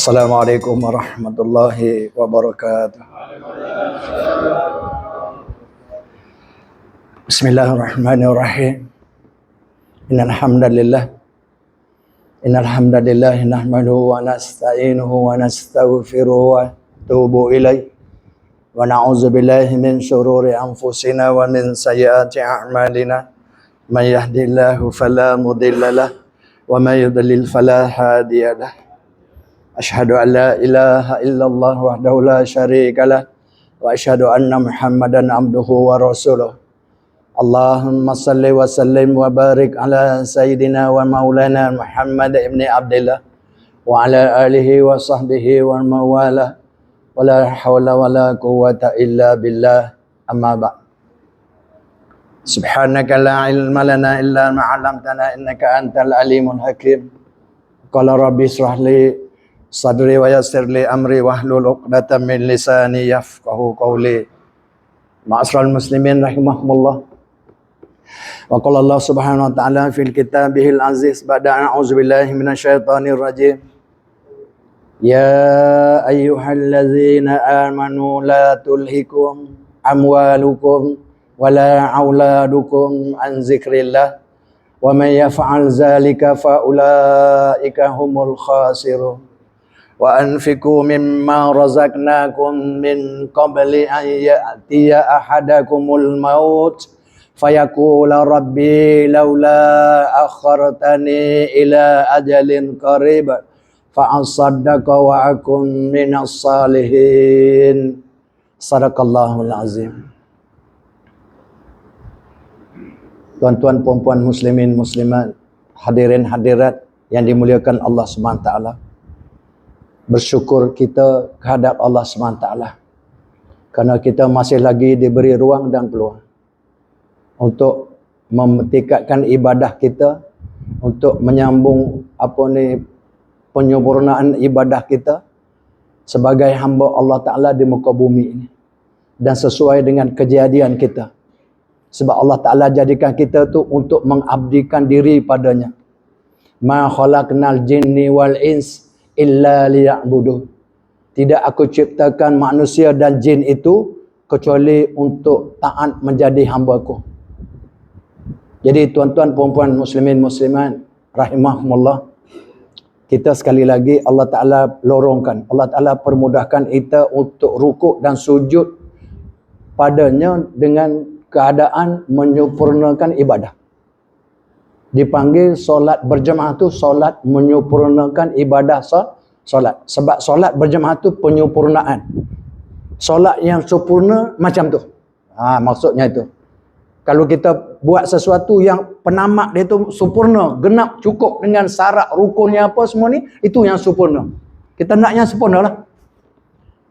Assalamualaikum warahmatullahi wabarakatuh. Bismillahirrahmanirrahim. Innal hamdalillah nahmaduhu wa nasta'inuhu wa nastaghfiruhu wa natubu ilaih. Wa na'udzu billahi min syururi anfusina wa min sayyiati a'malina. May yahdihillahu fala mudilla lahu wa may yudlil fala hadiya lahu. Asyhadu an la ilaha illallah wahdahu la syarika lah wa asyhadu anna Muhammadan abduhu wa rasuluh. Allahumma salli wa sallim wa barik ala sayyidina wa maulana Muhammad ibn Abdillah wa ala alihi wa sahbihi wa mawala wa la hawla wa la quwwata illa billah, amma ba'd. Subhanaka la ilma lana illa ma 'allamtana innaka antal alimul hakim. Qala rabbi israh li sadri wa yassir li amri wahlul 'uqdatam min lisani yafqahu qawli. Ma'asyiral muslimin rahimahumullah. Wa qala Allah subhanahu wa ta'ala fil kitabihil aziz ba'da a'udzu billahi minasyaitonir rajim. Ya ayyuhallazina amanu la tulhikum amwalukum wala auladukum an zikrillah wa may yaf'al dzalika fa ulaika humul khasirun. Wa anfiqu mimma razaqnakum min qabli an ya'tiya ahadakumul maut fayaqula rabbi laula akhartani ila ajalin qarib fa asaddaqa wa akun minas salihin. Sadaqallahul azim. Tuan-tuan, puan-puan, muslimin, muslimat, hadirin hadirat yang dimuliakan Allah SWT. Bersyukur kita kehadap Allah SWT kerana kita masih lagi diberi ruang dan peluang untuk memtingkatkan ibadah kita, untuk menyambung penyempurnaan ibadah kita sebagai hamba Allah Ta'ala di muka bumi ini, dan sesuai dengan kejadian kita. Sebab Allah Ta'ala jadikan kita tu untuk mengabdikan diri padanya. Ma khalaqnal jinni wal ins illa liya'budu. Tidak aku ciptakan manusia dan jin itu kecuali untuk taat menjadi hamba-Ku. Jadi tuan-tuan, puan-puan, muslimin, muslimat rahimahumullah, kita sekali lagi Allah Ta'ala lorongkan, Allah Ta'ala permudahkan kita untuk rukuk dan sujud padanya dengan keadaan menyempurnakan ibadah. Dipanggil solat berjemaah tu solat menyempurnakan ibadah solat. Sebab solat berjemaah tu penyempurnaan. Solat yang sempurna macam tu. Maksudnya itu. Kalau kita buat sesuatu yang penamak dia tu sempurna, genap, cukup dengan syarat rukunnya apa semua ni, itu yang sempurna. Kita nak yang sempurna lah.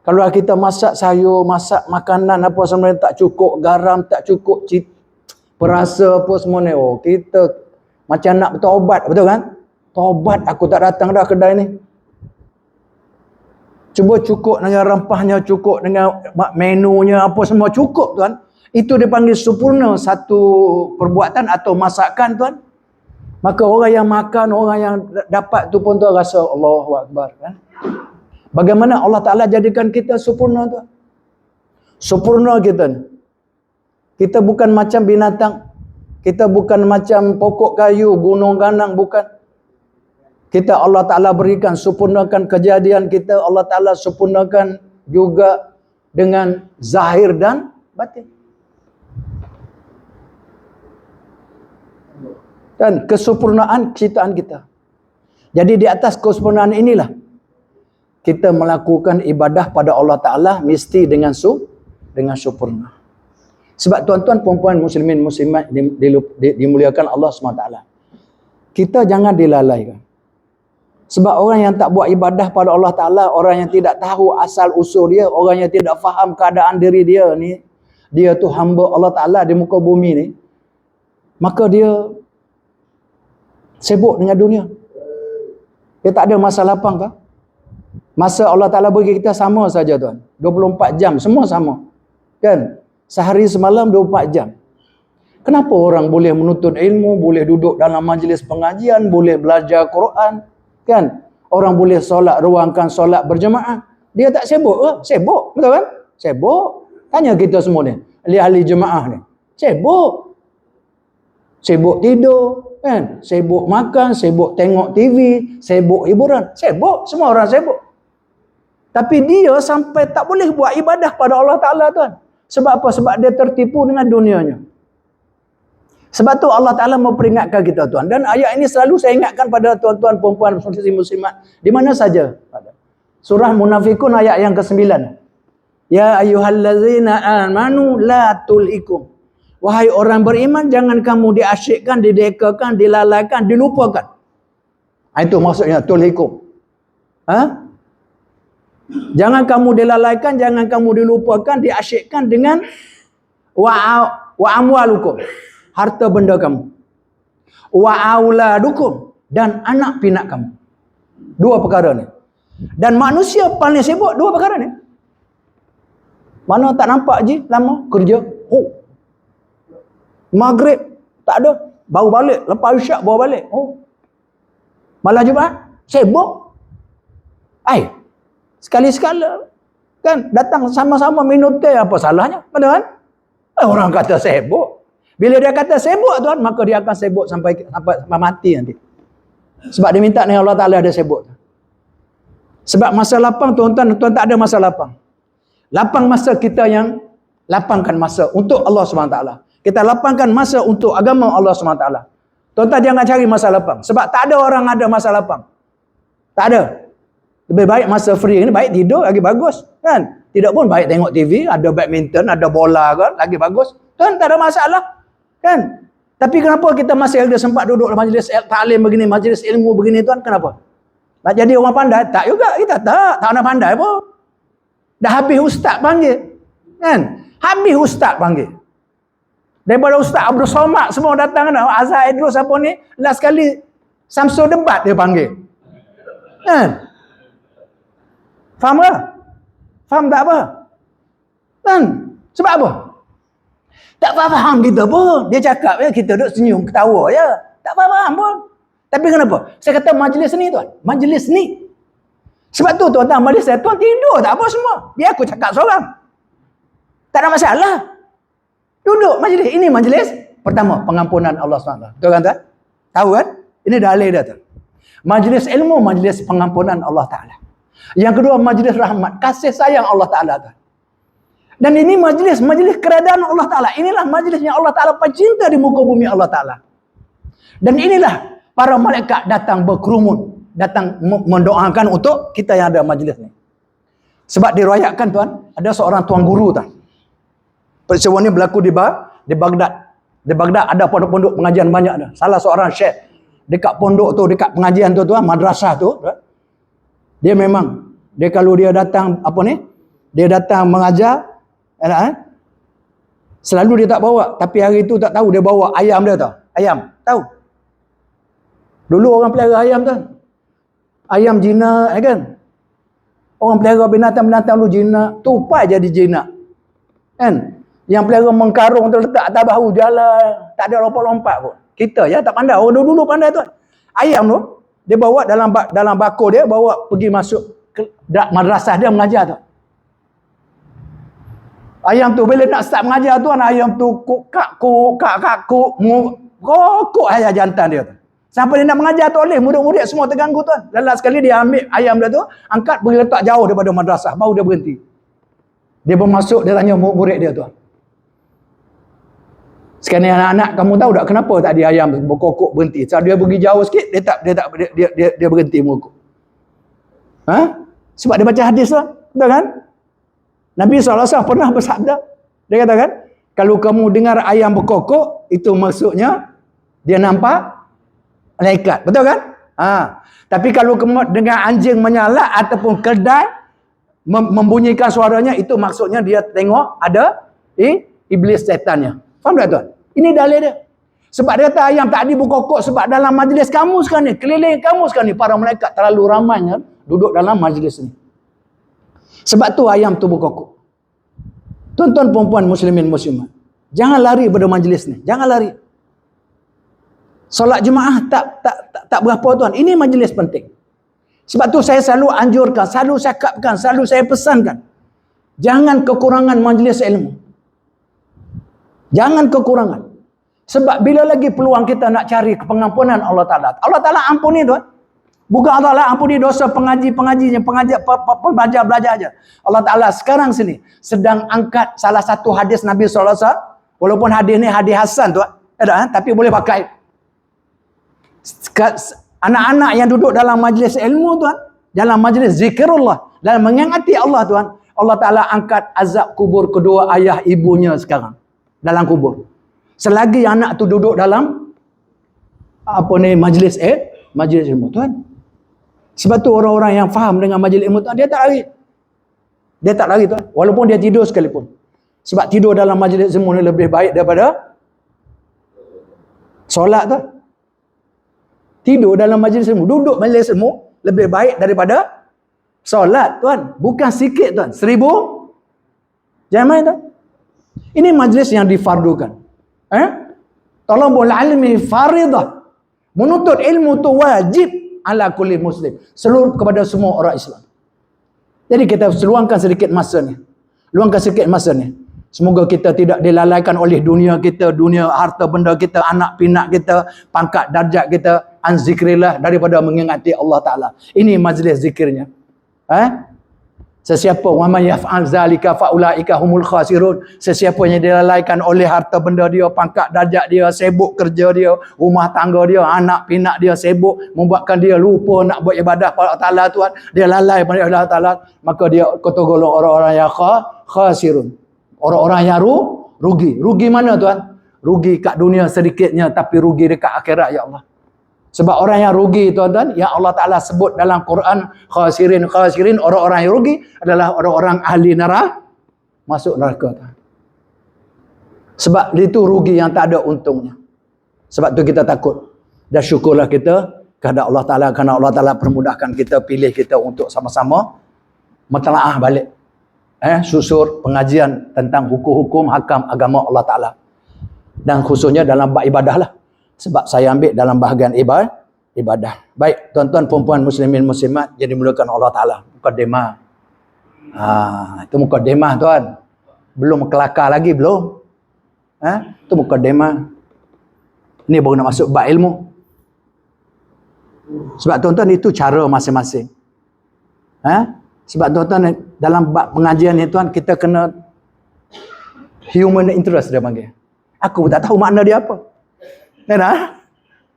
Kalau kita masak sayur, masak makanan apa semua tak cukup, garam tak cukup, perasa apa semua ni, kita macam nak bertaubat, betul kan? Taubat, aku tak datang dah kedai ni. Cuba cukup dengan rempahnya, cukup dengan menunya, apa semua cukup, tuan. Itu dipanggil sempurna satu perbuatan atau masakan, tuan. Maka orang yang makan, orang yang dapat tu pun tuan rasa Allahu Akbar, kan? Bagaimana Allah Ta'ala jadikan kita sempurna, tuan? Sempurna kita ni. Kita bukan macam binatang. Kita bukan macam pokok kayu, gunung ganang, bukan. Kita Allah Ta'ala berikan, sempurnakan kejadian kita, Allah Ta'ala sempurnakan juga dengan zahir dan batin. Dan kesempurnaan ciptaan kita. Jadi di atas kesempurnaan inilah kita melakukan ibadah pada Allah Ta'ala mesti dengan sempurna. Sebab tuan-tuan, puan-puan, muslimin, muslimat dimuliakan Allah SWT. Kita jangan dilalaikan. Sebab orang yang tak buat ibadah pada Allah Ta'ala, orang yang tidak tahu asal usul dia, orang yang tidak faham keadaan diri dia ni, dia tu hamba Allah Ta'ala di muka bumi ni, maka dia sibuk dengan dunia. Dia tak ada masa lapang kan? Masa Allah Ta'ala bagi kita sama saja, tuan. 24 jam, semua sama. Kan? Sehari semalam 24 jam. Kenapa orang boleh menuntut ilmu, boleh duduk dalam majlis pengajian, boleh belajar Quran, kan? orang boleh solat, ruangkan solat berjemaah. Dia tak sibuk ke? Sibuk, betul kan? Sibuk. Tanya kita semua ni, ahli-ahli jemaah ni. Sibuk. Sibuk tidur, kan? Sibuk makan, sibuk tengok TV, sibuk hiburan. Sibuk, semua orang sibuk. Tapi dia sampai tak boleh buat ibadah pada Allah Ta'ala, tuan. Sebab apa? Sebab dia tertipu dengan dunianya. Sebab tu Allah Ta'ala memperingatkan kita, tuan. Dan ayat ini selalu saya ingatkan pada tuan-tuan, perempuan, muslimat. Di mana saja. Surah Munafikun ayat yang ke-9. Ya ayyuhallazina amanu la tulhikum. Wahai orang beriman, jangan kamu diasyikkan, didekakan, dilalaikan, dilupakan. Itu maksudnya tulhikum. Jangan kamu dilalaikan, jangan kamu dilupakan, diasyikkan dengan wa amwalukum, harta benda kamu. Wa auladukum, dan anak pinak kamu. Dua perkara ni. Dan manusia paling sibuk dua perkara ni. Mana tak nampak je lama kerja. Maghrib tak ada, baru balik, lepas isyak baru balik. Malam Jumaat sibuk. Sekali-sekala kan datang sama-sama minum teh, apa salahnya? Betul kan? Orang kata sibuk. Bila dia kata sibuk, tuan, maka dia akan sibuk sampai mati nanti. Sebab dia minta ni Allah Ta'ala ada sibuk. Sebab masa lapang, tuan tak ada masa lapang. Lapang masa kita yang lapangkan masa untuk Allah SWT. Kita lapangkan masa untuk agama Allah SWT. Tuan-tuan jangan cari masa lapang. Sebab tak ada orang ada masa lapang. Tak ada. Lebih baik masa free ni, baik tidur lagi bagus. Kan? Tidak pun baik tengok TV, ada badminton, ada bola kan, lagi bagus. Kan tak ada masalah. Kan? Tapi kenapa kita masih ada sempat duduk dalam majlis ta'lim begini, majlis ilmu begini, tuan? Kenapa? Nak jadi orang pandai? Tak juga. Kita tak nak pandai pun. Dah habis ustaz panggil. Kan? Habis ustaz panggil. Daripada Ustaz Abdul Somad semua datang, Azhar Idrus apa ni, last kali Samsul debat dia panggil. Kan? Faham ke? Faham tak apa? Kan? Sebab apa? Tak faham kita pun. Dia cakap ya, kita duduk senyum, ketawa ya. Tak faham pun. Tapi kenapa? Saya kata majlis ni, tuan. Majlis ni. Sebab tu tuan-tuan, majlis saya, tuan tidur tak apa semua. Biar aku cakap seorang. Tak ada masalah. Duduk majlis. Ini majlis pertama, pengampunan Allah SWT. Betul kan, tuan? Tahu kan? Ini dalil dia, tuan. Majlis ilmu, majlis pengampunan Allah Ta'ala. Yang kedua, majlis rahmat, kasih sayang Allah Ta'ala, tuan. Dan ini majlis keredaan Allah Ta'ala. Inilah majlis yang Allah Ta'ala cinta di muka bumi Allah Ta'ala. Dan inilah para malaikat datang berkerumun, datang mendoakan untuk kita yang ada majlis ni. Sebab diriwayatkan, tuan, ada seorang tuan guru, tuan. Peristiwa ni berlaku di Baghdad. Di Baghdad ada pondok-pondok pengajian banyak dah. Salah seorang syekh dekat pondok tu, dekat pengajian tu, tuan, madrasah tu, dia memang, dia kalau dia datang apa ni, dia datang mengajar, selalu dia tak bawa, tapi hari tu tak tahu dia bawa ayam dia, tau. Ayam, tahu? Dulu orang pelihara ayam, tuan. Ayam jinak, kan? Orang pelihara binatang-binatang dulu jinak, tupai jadi jinak. Kan? Yang pelihara mengkarung tu letak atas bahu jalan, tak ada lompat-lompat pun. Kita ya tak pandai, orang dulu pandai, tuan. Ayam tu dia bawa dalam bako dia, bawa pergi masuk ke madrasah dia mengajar, tu. Ayam tu bila nak start mengajar, tuan, ayam tu kuk, kokok ayam jantan dia, tu. Sampai dia nak mengajar tu oleh murid-murid semua terganggu, tuan. Last sekali dia ambil ayam dia tu, angkat pergi letak jauh daripada madrasah, baru dia berhenti. Dia bermasuk, dia tanya murid dia, tuan. Sekarang anak-anak, kamu tahu tak kenapa tadi ayam berkokok berhenti? Sebab dia pergi jauh sikit, dia berhenti berkokok. Sebab dia baca hadis, tuan. Betul kan? Nabi SAW pernah bersabda, dia katakan, kalau kamu dengar ayam berkokok, itu maksudnya dia nampak malaikat. Betul kan? Tapi kalau kamu dengar anjing menyalak ataupun keldai membunyikan suaranya, itu maksudnya dia tengok ada iblis setannya. Faham tak, tuan? Ini dalil dia. Sebab dia kata ayam tak berkokok sebab dalam majlis kamu sekarang ni, keliling kamu sekarang ni, para malaikat terlalu ramainya duduk dalam majlis ni. Sebab tu ayam tu berkokok. Tuan-tuan perempuan muslimin muslimat, jangan lari pada majlis ni. Jangan lari. Solat jemaah tak berapa, tuan. Ini majlis penting. Sebab tu saya selalu anjurkan, selalu cakapkan, selalu saya pesankan. Jangan kekurangan majlis ilmu. Jangan kekurangan. Sebab bila lagi peluang kita nak cari pengampunan Allah Ta'ala. Allah Ta'ala ampuni tuan. Bukan Allah Ta'ala ampuni dosa pengaji-pengajinya, belajar aja. Allah Ta'ala sekarang sini sedang angkat salah satu hadis Nabi SAW. Walaupun hadis ni hadis Hasan tuan. Tapi boleh pakai. Anak-anak yang duduk dalam majlis ilmu tuan, dalam majlis zikrullah, dalam mengingati Allah tuan, Allah Ta'ala angkat azab kubur kedua ayah ibunya sekarang dalam kubur. Selagi anak tu duduk dalam majlis ilmu tuan. Sebab tu orang-orang yang faham dengan majlis ilmu tuan, dia tak lari. Dia tak lari tuan, walaupun dia tidur sekalipun. Sebab tidur dalam majlis ilmu ni lebih baik daripada solat tuan. Tidur dalam majlis ilmu, duduk majlis ilmu lebih baik daripada solat tuan. Bukan sikit tuan, 1000. Jangan main tuan. Ini majlis yang difardukan. Talabul ilmi faridah. Menuntut ilmu tu wajib ala kulli muslim, seluruh kepada semua orang Islam. Jadi kita luangkan sedikit masa ni. Semoga kita tidak dilalaikan oleh dunia kita, dunia harta benda kita, anak pinak kita, pangkat darjat kita, an zikrillah, daripada mengingati Allah Ta'ala. Ini majlis zikirnya. Sesiapa wa man yaf'al zalika faulaika humul khasirun. Sesiapa yang dilalaikan oleh harta benda dia, pangkat darjat dia, sibuk kerja dia, rumah tangga dia, anak pinak dia, sibuk membuatkan dia lupa nak buat ibadah pada Allah Ta'ala tuan, dia lalai pada Allah Ta'ala, maka dia tergolong orang-orang yang khasirun. Orang-orang yang rugi. Rugi mana tuan? Rugi kat dunia sedikitnya, tapi rugi dekat akhirat ya Allah. Sebab orang yang rugi tuan-tuan, yang Allah Ta'ala sebut dalam Quran, khasirin, orang-orang yang rugi adalah orang-orang ahli neraka, masuk neraka tuan. Sebab itu rugi yang tak ada untungnya. Sebab tu kita takut. Dan syukurlah kita kepada Allah Ta'ala, kerana Allah Ta'ala permudahkan kita, pilih kita untuk sama-sama mentelaah balik. Susur pengajian tentang hukum-hukum hakam agama Allah Ta'ala. Dan khususnya dalam bab ibadah lah. Sebab saya ambil dalam bahagian ibadah. Baik, tuan-tuan perempuan muslimin muslimat yang dimulakan Allah Ta'ala. Mukadimah. Itu mukadimah tuan. Belum kelakar lagi, belum. Itu mukadimah. Ini baru nak masuk bab ilmu. Sebab tuan-tuan itu cara masing-masing. Sebab tuan-tuan dalam bab pengajian ni tuan, kita kena human interest dia panggil. Aku tak tahu makna dia apa.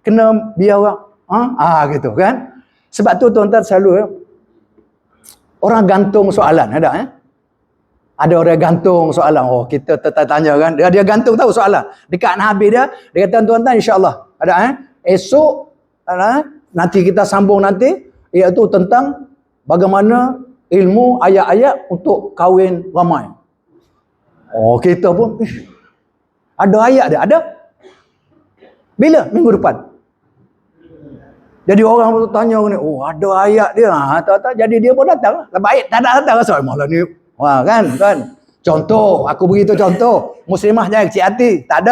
Kena biar orang gitu kan. Sebab tu tuan-tuan selalu orang gantung soalan ada orang gantung soalan. Kita tanya kan, dia gantung tahu soalan dekat nak habis dia kata tuan-tuan insya-Allah ada esok nanti kita sambung nanti, iaitu tentang bagaimana ilmu ayat-ayat untuk kahwin ramai. Kita pun ada ayat dia, ada. Bila? Minggu depan. Jadi orang tanya ni, ada ayat dia. Tak. Jadi dia pun datang. Baik, tak datang. Rasa malah ni. Kan. Contoh, aku beritahu contoh. Muslimah jangan kecil hati. Tak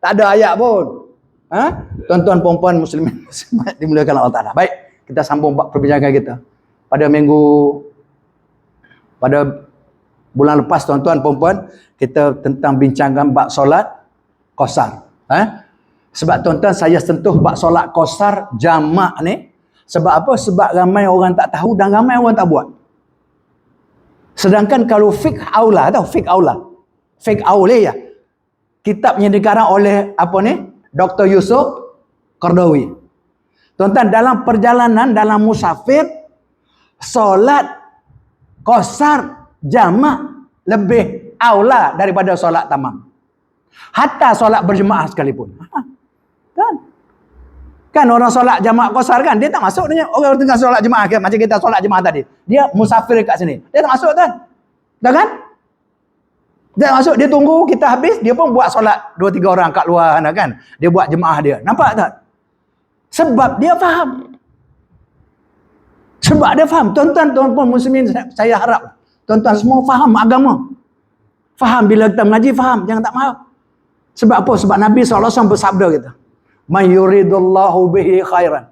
ada ayat pun. Tuan-tuan perempuan muslimin muslimat dimuliakan Allah Ta'ala. Baik, kita sambung perbincangan kita. Pada bulan lepas tuan-tuan perempuan, kita tentang bincangkan bab solat qasar. Sebab tuan-tuan saya sentuh bab solat qasar jamak ni. Sebab apa? Sebab ramai orang tak tahu dan ramai orang tak buat. Sedangkan kalau fiqh aula, tahu fiqh aula. Fiqh aula kitab yang dikarang oleh Dr. Yusuf Qardawi. Tuan-tuan, dalam perjalanan, dalam musafir, solat qasar jamak lebih aula daripada solat tamam. Hatta solat berjemaah sekalipun. Kan orang solat jemaah qasar kan, dia tak masuk dengan orang tengah solat jemaah kan, macam kita solat jemaah tadi. Dia musafir kat sini. Dia tak masuk kan? Dah kan? Dia masuk, dia tunggu kita habis, dia pun buat solat 2-3 orang kat luar kan. Dia buat jemaah dia. Nampak tak? Sebab dia faham. Tuan-tuan muslimin, saya harap tuan-tuan semua faham agama. Faham bila kita mengaji, faham. Jangan tak faham. Sebab apa? Sebab Nabi SAW bersabda kita. Man yuridullahu bihi khairan.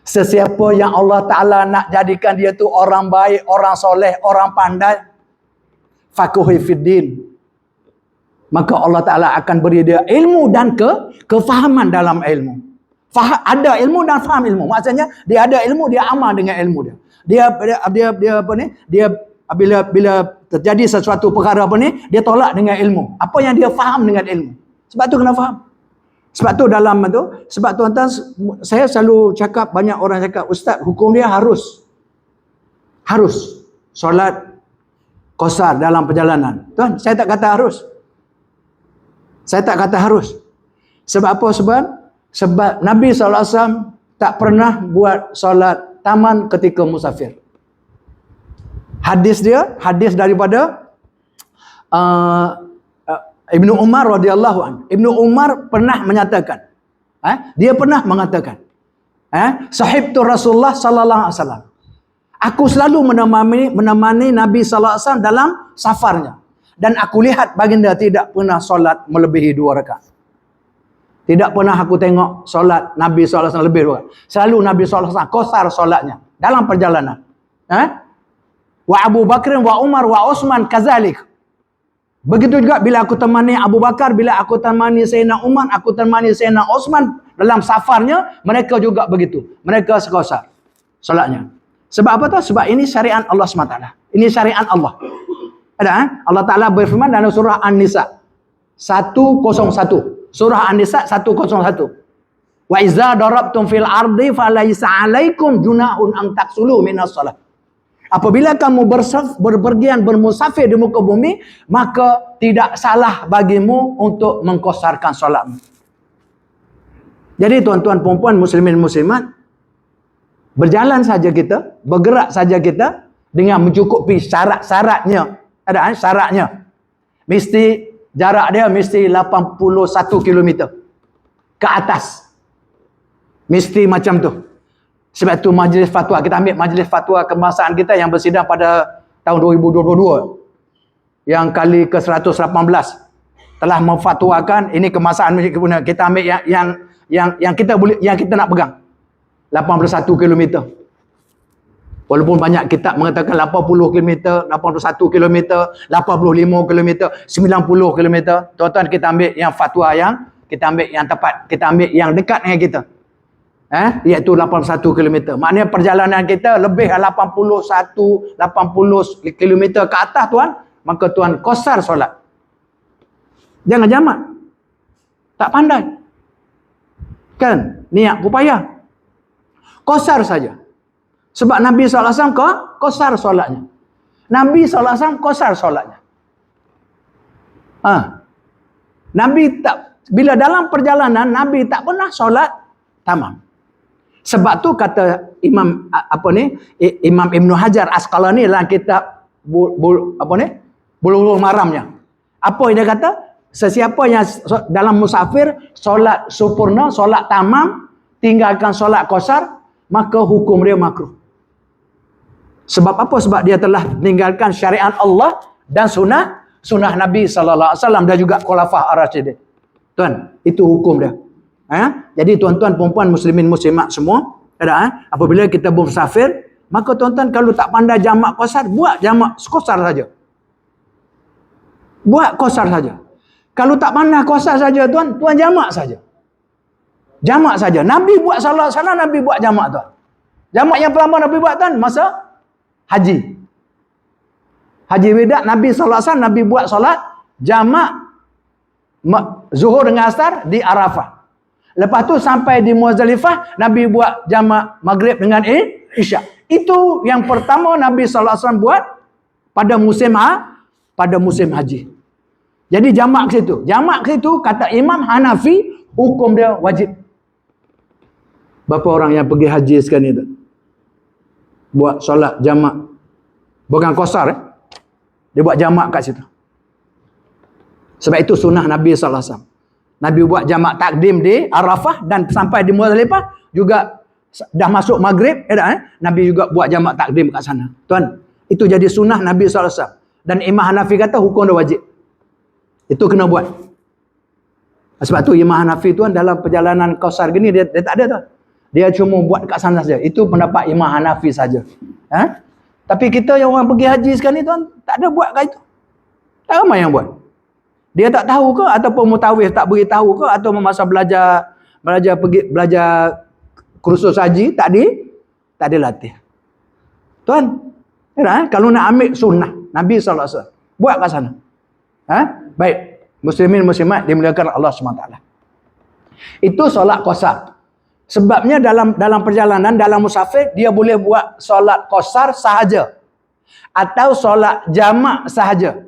Sesiapa yang Allah Ta'ala nak jadikan dia tu orang baik, orang soleh, orang pandai, faquhi fiddin, maka Allah Ta'ala akan beri dia ilmu dan kefahaman dalam ilmu. Ada ilmu dan faham ilmu. Maksudnya dia ada ilmu, dia amal dengan ilmu dia. Dia apa ni? Dia bila terjadi sesuatu perkara apa ni, dia tolak dengan ilmu. Apa yang dia faham dengan ilmu. Sebab tu kena faham. Sebab tu dalam tu, sebab tuan-tuan, saya selalu cakap, banyak orang cakap, Ustaz, hukum dia harus solat qasar dalam perjalanan. Tuan, saya tak kata harus. Saya tak kata harus. Sebab apa? Sebab Nabi SAW tak pernah buat solat taman ketika musafir. Hadis daripada Ibnu Umar radhiyallahu anhu. Ibnu Umar pernah menyatakan, dia pernah mengatakan, sahibtu Rasulullah sallallahu alaihi wasallam. Aku selalu menemani Nabi sallallahu alaihi wasallam dalam safarnya, dan aku lihat baginda tidak pernah solat melebihi 2 rakaat. Tidak pernah aku tengok solat Nabi sallallahu alaihi wasallam lebih 2 rakaat. Selalu Nabi sallallahu alaihi wasallam qasar solatnya dalam perjalanan. Wa Abu Bakr wa Umar wa Utsman kazalik. Begitu juga bila aku temani Abu Bakar, bila aku temani Sayyidina Umar, aku temani Sayyidina Utsman dalam safarnya, mereka juga begitu. Mereka sekosar solatnya. Sebab apa tu? Sebab ini syariat Allah SWT. Ini syariat Allah. Ada Allah Ta'ala berfirman dalam surah An-Nisa 101. Surah An-Nisa 101. Wa iza darabtum fil ardi falaysa 'alaikum junahun an taqsulu minas shalah. Apabila kamu berpergian bermusafir di muka bumi, maka tidak salah bagimu untuk mengqasarkan solatmu. Jadi tuan-tuan puan-puan muslimin muslimat, berjalan saja kita, bergerak saja kita dengan mencukupi syarat-syaratnya. Ada syaratnya. Mesti jarak dia mesti 81 km ke atas. Mesti macam tu. Sebab tu majlis fatwa, kita ambil majlis fatwa kebangsaan kita yang bersidang pada tahun 2022. Yang kali ke-118 telah memfatwakan ini kebangsaan kita ambil yang kita boleh, yang kita nak pegang. 81 km. Walaupun banyak kitab mengatakan 80 km, 81 km, 85 km, 90 km. Tuan-tuan, kita ambil yang fatwa yang kita ambil yang tepat, kita ambil yang dekat dengan kita. Iaitu 81 km. Maknanya perjalanan kita lebih 80 km ke atas tuan, maka tuan qasar solat. Jangan jamak. Tak pandai. Kan? Niat upaya. Qasar saja. Sebab Nabi SAW qasar solatnya. Nabi SAW qasar solatnya. Nabi tak, bila dalam perjalanan Nabi tak pernah solat tamam. Sebab tu kata Imam Imam Ibn Hajar Asqalani dalam kitab Bulughul Maramnya. Apa yang dia kata? Sesiapa yang dalam musafir solat sempurna, solat tamam, tinggalkan solat qasar, maka hukum dia makruh. Sebab apa? Sebab dia telah meninggalkan syariat Allah dan sunnah Nabi sallallahu alaihi wasallam dan juga khulafah ar-rasyidin. Tuan, itu hukum dia. Jadi tuan-tuan puan-puan muslimin muslimat semua, apabila kita bersafir, maka tuan-tuan kalau tak pandai jamak qasar, buat jamak qasar saja. Buat qasar saja. Kalau tak pandai qasar saja tuan jamak saja. Jamak saja. Nabi buat sallallahu alaihi wasallam, Nabi buat jamak tuan. Jamak yang pertama Nabi buat tuan masa haji. Haji weda Nabi sallallahu alaihi wasallam, Nabi buat solat jamak zuhur dengan asar di Arafah. Lepas tu sampai di Muzdalifah, Nabi buat jamak maghrib dengan isyak. Itu yang pertama Nabi sallallahu alaihi wasallam buat pada musim haji. Jadi jamak ke situ. Jamak ke situ kata Imam Hanafi, hukum dia wajib. Berapa orang yang pergi haji sekarang ni tu? Buat solat jamak. Bukan qasar Dia buat jamak kat situ. Sebab itu sunnah Nabi sallallahu alaihi wasallam. Nabi buat jamak takdim di Arafah dan sampai di Muzdalifah juga dah masuk maghrib, Nabi juga buat jamak takdim kat sana. Tuan, itu jadi sunnah Nabi SAW. Dan Imam Hanafi kata hukum dia wajib. Itu kena buat. Sebab tu Imam Hanafi tuan dalam perjalanan qasar gini dia tak ada tuan. Dia cuma buat kat sana saja. Itu pendapat Imam Hanafi saja. Ha? Tapi kita yang orang pergi haji sekarang ni tuan, tak ada buat kat itu. Tak ramai yang buat. Dia tak tahu ke ataupun mutawif tak beritahu ke atau masa belajar kursus haji tak dilatih. Tuan, kalau nak ambil sunnah Nabi SAW, buat kat sana. Baik, muslimin muslimat dimuliakan Allah SWT. Itu solat qasar. Sebabnya dalam perjalanan, dalam musafir, dia boleh buat solat qasar sahaja. Atau solat jamak sahaja.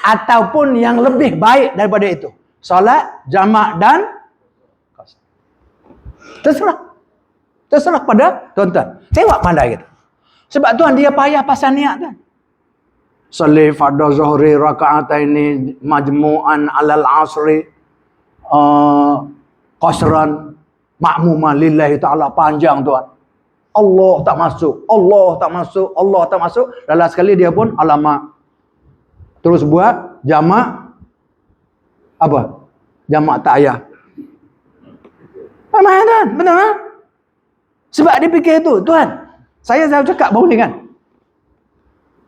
Ataupun yang lebih baik daripada itu. Solat jamak dan qasar. Terserah pada tuan-tuan. Tengok pandai kita. Sebab tuan dia payah pasal niat tuan. Salli fardu zuhri raka'ataini majmu'an alal asri qasran ma'muma lillahi ta'ala, panjang tuan. Allah tak masuk. Dalam sekali dia pun alamak. Terus buat jamak apa? Jamak ta'ayah. Ramai tuan, betul kan? Sebab dia fikir tu, tuan. Saya cakap baru ni kan.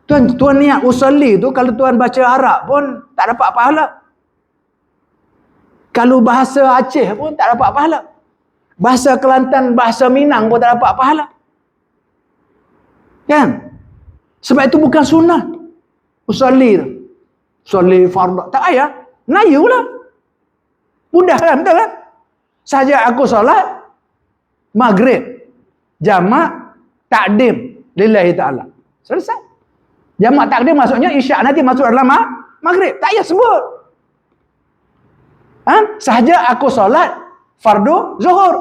Tuan niat usalli tu, kalau tuan baca Arab pun tak dapat pahala. Kalau bahasa Aceh pun tak dapat pahala. Bahasa Kelantan, bahasa Minang pun tak dapat pahala. Kan? Sebab itu bukan sunnah. Usalli tu. Usalli fardu. Tak payah. Melayu lah. Mudah kan? Betul kan? Saja aku solat maghrib. Jamak takdim lillahi ta'ala. Selesai. Jamak takdim maksudnya isyak nanti masuk dalam maghrib. Tak payah sebut. Sahaja aku solat fardu zuhur.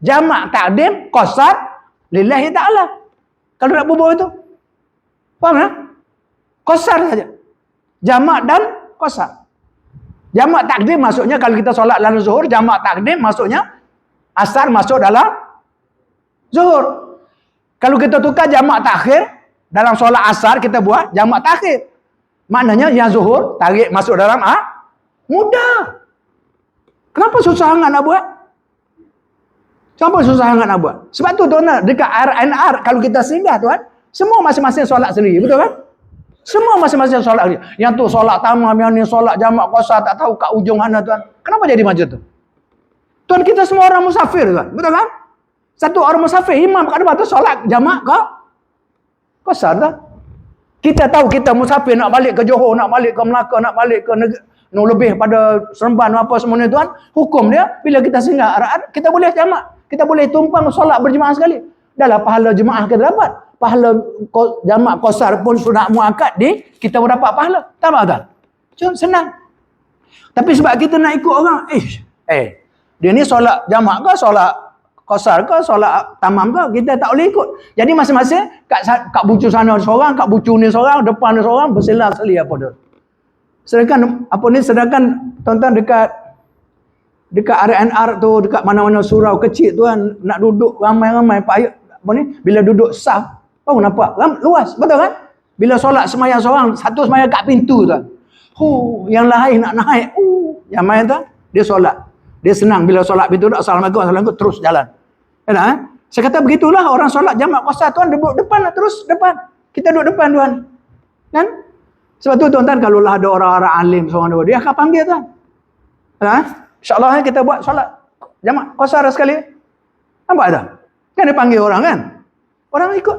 Jamak takdim qasar lillahi ta'ala. Kalau nak bubuh itu. Faham tak? Qasar saja. Jamak dan qasar. Jamak takdim maksudnya kalau kita solat lalu zuhur, jamak takdim maksudnya asar masuk dalam zuhur. Kalau kita tukar jamak takhir, dalam solat asar kita buat jamak takhir. Maknanya yang zuhur tarik masuk dalam mudah. Kenapa susah sangat nak buat? Kenapa susah sangat nak buat? Sebab tu tuan, dekat RNR kalau kita singgah tuan, semua masing-masing solat sendiri, betul kan? Semua masing-masing solat sendiri. Yang tu solat tamam, yang ni solat jamak qasar, tak tahu kat ujung mana tuan. Kenapa jadi macam tu? Tuan, kita semua orang musafir tuan, betul kan? Satu orang musafir, imam kat depan tu solat jamak ke qasar tuan. Kita tahu kita musafir nak balik ke Johor, nak balik ke Melaka, nak balik ke lebih pada Seremban apa semua ni tuan, hukum dia bila kita singgah Arab, kita boleh jamak, kita boleh tumpang solat berjemaah sekali. Dahlah pahala jemaah kita dapat, pahala jamak qasar pun sudah muakkad kita pun dapat pahala. Tak apa tuan? Cuma senang. Tapi sebab kita nak ikut orang, dia ni solat jamak ke, solat qasar ke, solat tamam ke, kita tak boleh ikut. Jadi masing-masing kat bucu sana seorang, kat bucu ni seorang, depan ni seorang, berselang-seli apa dia. Sedangkan tuan-tuan dekat RNR tu, dekat mana-mana surau kecil tuan, nak duduk ramai-ramai bila duduk saf baru nampak luas, betul kan? Bila solat semayang seorang, satu semayang kat pintu tuan. Yang lain nak naik. Yang main tuan, dia solat. Dia senang bila solat pintu, assalamualaikum, terus jalan. Saya kata begitulah orang solat jamak qasar tuan, duduk depan, terus depan. Kita duduk depan tuan. Kan? Sebab tu tuan-tuan, kalau lah ada orang-orang alim seorang dua, dia akan panggil tuan. InsyaAllah kita buat solat jamak qasar sekali. Nampak tak? Kan dia panggil orang kan? Orang ikut.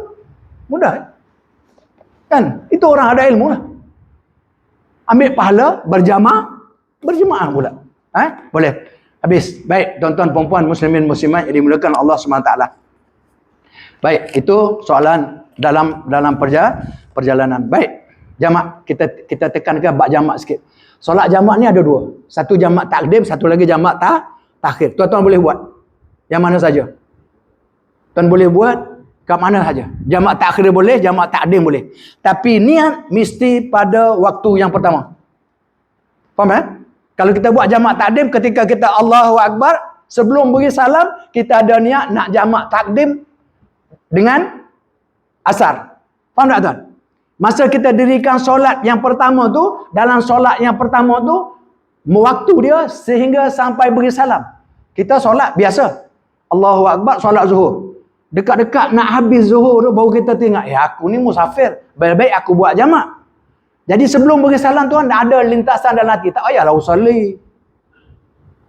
Mudah. Kan? Itu orang ada ilmu lah. Ambil pahala berjemaah pula. Boleh. Habis. Baik, tuan-tuan, perempuan, muslimin, muslimat yang dimuliakan Allah SWT. Baik, itu soalan dalam perjalanan. Baik. Jamak, kita tekankan bab jamak sikit. Solat jamak ni ada dua. Satu jamak takdim, satu lagi jamak takhir. Tuan-tuan boleh buat yang mana saja. Tuan boleh buat kat mana saja. Jamak takhir boleh, jamak takdim boleh. Tapi niat mesti pada waktu yang pertama. Faham? Kalau kita buat jamak takdim ketika kita Allahu Akbar, sebelum beri salam, kita ada niat nak jamak takdim dengan asar. Faham tak tuan? Masa kita dirikan solat yang pertama tu, dalam solat yang pertama tu, waktu dia sehingga sampai beri salam. Kita solat biasa. Allahu Akbar, solat zuhur. Dekat-dekat nak habis zuhur tu baru kita tengok, aku ni musafir, baik-baik aku buat jamak. Jadi sebelum bagi salam tuan, ada lintasan dalam hati, tak payahlah usolli.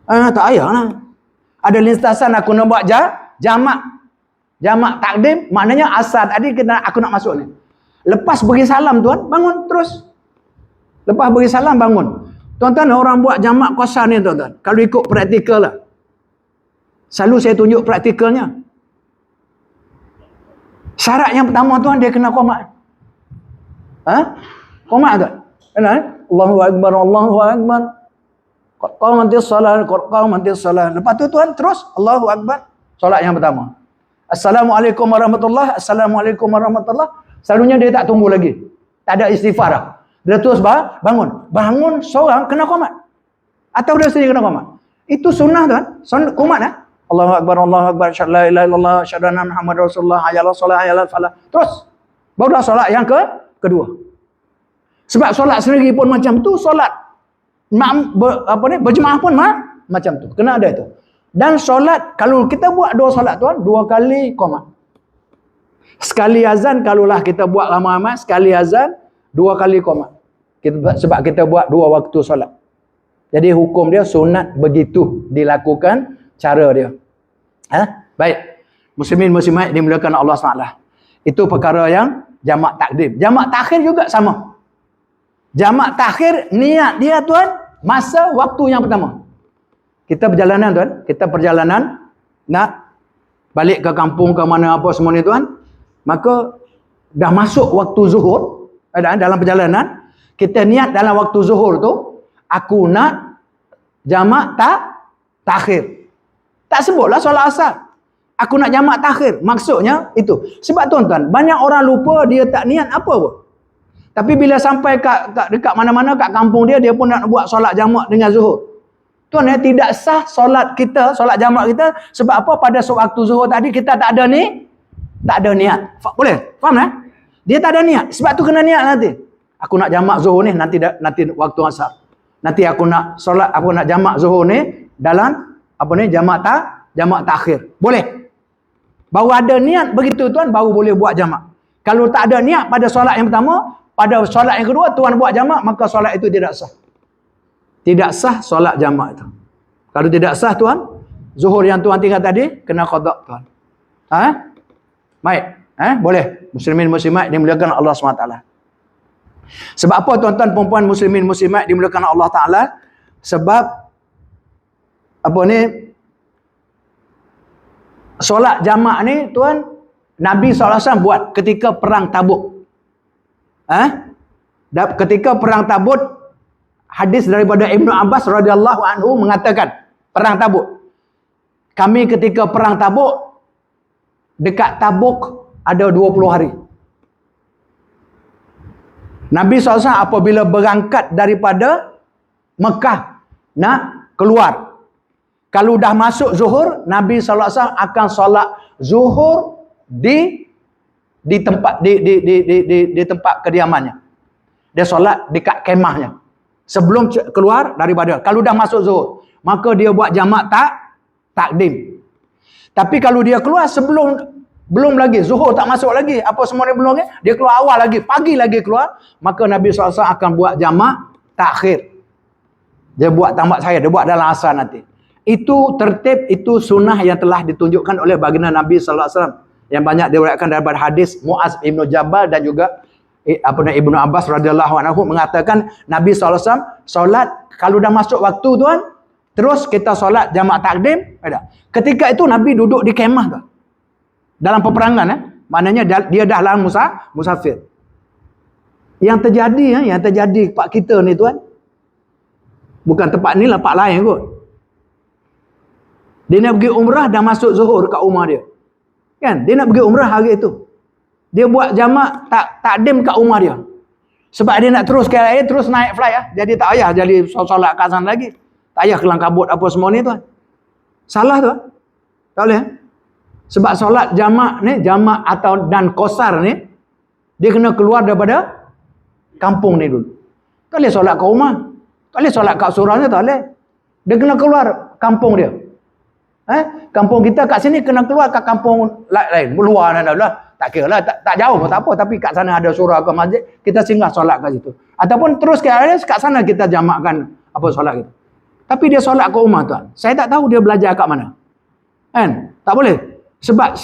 Tak payahlah. Ada lintasan aku nak buat jamak. Jamak takdim, maknanya asar tadi aku nak masuk ni. Lepas bagi salam tuan, bangun terus. Lepas bagi salam bangun. Tuan-tuan, orang buat jamak qasar ni tuan-tuan, kalau ikut praktikal lah. Selalu saya tunjuk praktikalnya. Syarat yang pertama tuan, dia kena qomat. Qomat tuan. Kenal? Allahu Akbar, Allahu Akbar. Qamatis salat, qamatis salat. Lepas tu tuan terus Allahu Akbar. Solat yang pertama. Assalamualaikum warahmatullahi, Assalamualaikum warahmatullahi. Selalunya dia tak tunggu lagi. Tak ada istighfar dah. Dia terus bangun. Bangun seorang kena qomat. Atau dia sendiri kena qomat. Itu sunnah tuan. Qomat Allahu Akbar, Allahu Akbar, asyhadu la ilaha illallah, asyhadu anna Muhammadar Rasulullah, hayya 'alas shalah, hayya 'alal falah. Terus. Barulah solat yang kedua. Sebab solat sendiri pun macam tu, solat berjemaah pun macam tu. Kena ada itu. Dan solat, kalau kita buat dua solat tuan, 2 kali qomat. Sekali azan, kalaulah kita buat ramai-ramai, sekali azan, 2 kali qomat. Sebab kita buat 2 waktu solat. Jadi hukum dia sunat begitu dilakukan cara dia. Baik. Muslimin muslimat dimuliakan Allah SWT. Itu perkara yang jamak takdim. Jamak takhir juga sama. Jamak takhir, niat dia tuan, masa waktu yang pertama. Kita perjalanan tuan, kita perjalanan nak balik ke kampung ke mana apa semua ni tuan, maka dah masuk waktu zuhur, dalam perjalanan, kita niat dalam waktu zuhur tu, aku nak jamak takhir. Tak sebutlah solat asar. Aku nak jamak takhir. Maksudnya itu. Sebab tuan-tuan, banyak orang lupa dia tak niat apa pun. Tapi bila sampai dekat mana-mana kat kampung dia pun nak buat solat jamak dengan zuhur. Tuan, tidak sah solat kita, solat jamak kita. Sebab apa? Pada waktu zuhur tadi kita tak ada niat. Boleh? Faham Dia tak ada niat. Sebab tu kena niat nanti. Aku nak jamak zuhur ni nanti waktu asar. Nanti aku nak jamak zuhur ni dalam jamak takhir. Boleh. Baru ada niat begitu tuan, baru boleh buat jamak. Kalau tak ada niat pada solat yang pertama, pada solat yang kedua tuan buat jamak, maka solat itu tidak sah. Tidak sah solat jamak itu. Kalau tidak sah tuan, zuhur yang tuan tinggal tadi kena qada tuan. Baik. Boleh. Muslimin muslimat dimuliakan Allah SWT. Sebab apa tuan-tuan perempuan muslimin muslimat dimuliakan Allah Taala? Sebab solat jamak ni tuan, Nabi SAW buat ketika perang Tabuk. Ketika perang Tabuk, hadis daripada Ibnu Abbas radhiyallahu anhu mengatakan, perang Tabuk. Kami ketika perang Tabuk, dekat Tabuk ada 20 hari. Nabi SAW apabila berangkat daripada Mekah nak keluar, kalau dah masuk zuhur, Nabi SAW akan solat zuhur di tempat di tempat kediamannya. Dia solat dekat kemahnya. Sebelum keluar daripada, kalau dah masuk zuhur, maka dia buat jamak takdim. Tapi kalau dia keluar belum lagi, zuhur tak masuk lagi, apa semua dia belum lagi, dia keluar awal lagi, pagi lagi keluar, maka Nabi SAW akan buat jamak takhir. Dia buat tamat saya, dia buat dalam asar nanti. Itu tertib, itu sunnah yang telah ditunjukkan oleh baginda Nabi SAW. Yang banyak diriwayatkan daripada hadis Muaz bin Jabal dan juga Ibnu Abbas radhiyallahu anhu mengatakan Nabi SAW solat, kalau dah masuk waktu tuan, terus kita solat jamak takdim. Ketika itu Nabi duduk di kemah tuan. Dalam peperangan, maknanya dia dah dalam musafir. Yang terjadi pak kita ni tuan, bukan tempat ni lah, tempat lain kot. Dia nak pergi umrah, dah masuk zuhur kat rumah dia. Kan? Dia nak pergi umrah hari itu. Dia buat jamak takdim kat rumah dia. Sebab dia nak terus ke air, terus naik flight . Jadi tak payah jadi solat kat sana lagi. Tak payah kelang kabut apa semua ni tuan. Salah tuan. Tak boleh. Sebab solat jamak ni, jamak dan qasar ni, dia kena keluar daripada kampung ni dulu. Tak boleh solat kat rumah. Tak boleh solat kat surau ni, tak boleh. Dia kena keluar kampung dia. Kampung kita kat sini kena keluar kat kampung lain, luar lah. Tak kira lah, tak jauh pun tak apa. Tapi kat sana ada surau ke masjid, kita singgah solat kat situ. Ataupun terus ke atas, kat sana kita jamakkan apa solat kita. Tapi dia solat kat rumah tuan. Saya tak tahu dia belajar kat mana. Kan? Tak boleh. Sebab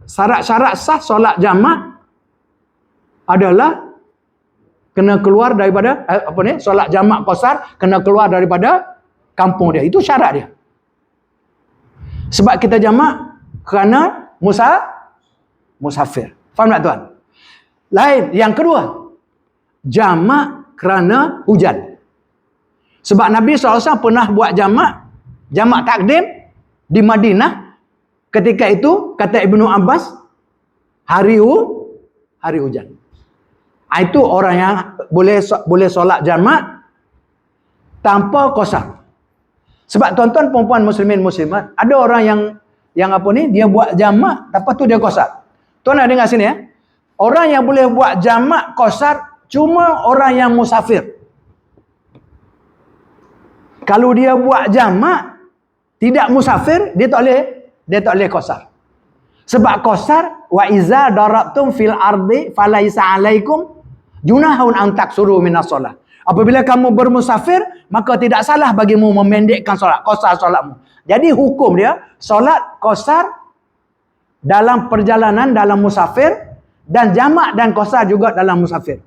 syarat-syarat sah solat jamak adalah kena keluar daripada solat jamak qasar kena keluar daripada kampung dia. Itu syarat dia. Sebab kita jamak kerana musafir. Faham tak tuan? Lain. Yang kedua, jamak kerana hujan. Sebab Nabi SAW pernah buat jamak takdim di Madinah. Ketika itu, kata Ibnu Abbas, hari hujan. Itu orang yang boleh solat jamak tanpa qasar. Sebab tuan-tuan perempuan muslimin muslimat, ada orang yang dia buat jamak, lepas tu dia qasar. Tuan nak dengar sini ya. Orang yang boleh buat jamak qasar cuma orang yang musafir. Kalau dia buat jamak tidak musafir, dia tak boleh qasar. Sebab qasar, wa iza darabtum fil ardi falaisa alaikum junahun an taksuru minas solat. Apabila kamu bermusafir, maka tidak salah bagimu memendekkan solat, qasar solatmu. Jadi hukum dia, solat qasar dalam perjalanan, dalam musafir, dan jamak dan qasar juga dalam musafir.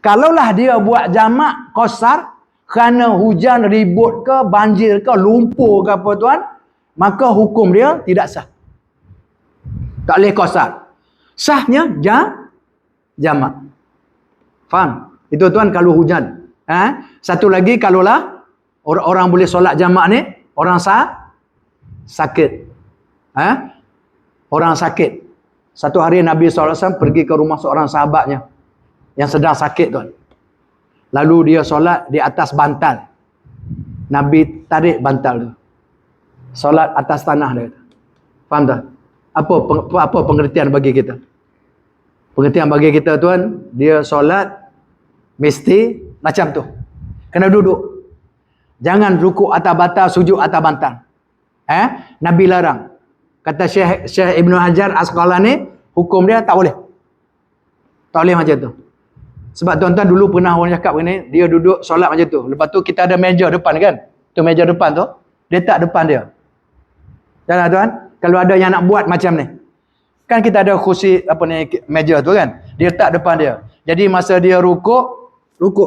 Kalaulah dia buat jamak qasar kerana hujan, ribut ke, banjir ke, lumpur ke apa tuan, maka hukum dia tidak sah. Tak boleh qasar. Sahnya jamak. Faham? Itu tuan kalau hujan. Satu lagi kalaulah orang boleh solat jamak ni, orang sakit. Orang sakit. Satu hari Nabi SAW pergi ke rumah seorang sahabatnya yang sedang sakit tuan. Lalu dia solat di atas bantal. Nabi tarik bantal tu. Solat atas tanah dia. Faham tak? Apa pengertian bagi kita? Pengertian bagi kita tuan, dia solat mesti macam tu. Kena duduk. Jangan rukuk atas bantal, sujud atas bantal. Nabi larang. Kata Syekh Ibnu Hajar Asqalani, hukum dia tak boleh. Tak boleh macam tu. Sebab tuan-tuan dulu pernah orang cakap ni, dia duduk solat macam tu. Lepas tu kita ada meja depan kan? Tu meja depan tu, dia tak depan dia. Jangan tuan, kalau ada yang nak buat macam ni. Kan kita ada kursi meja tu kan? Dia tak depan dia. Jadi masa dia rukuk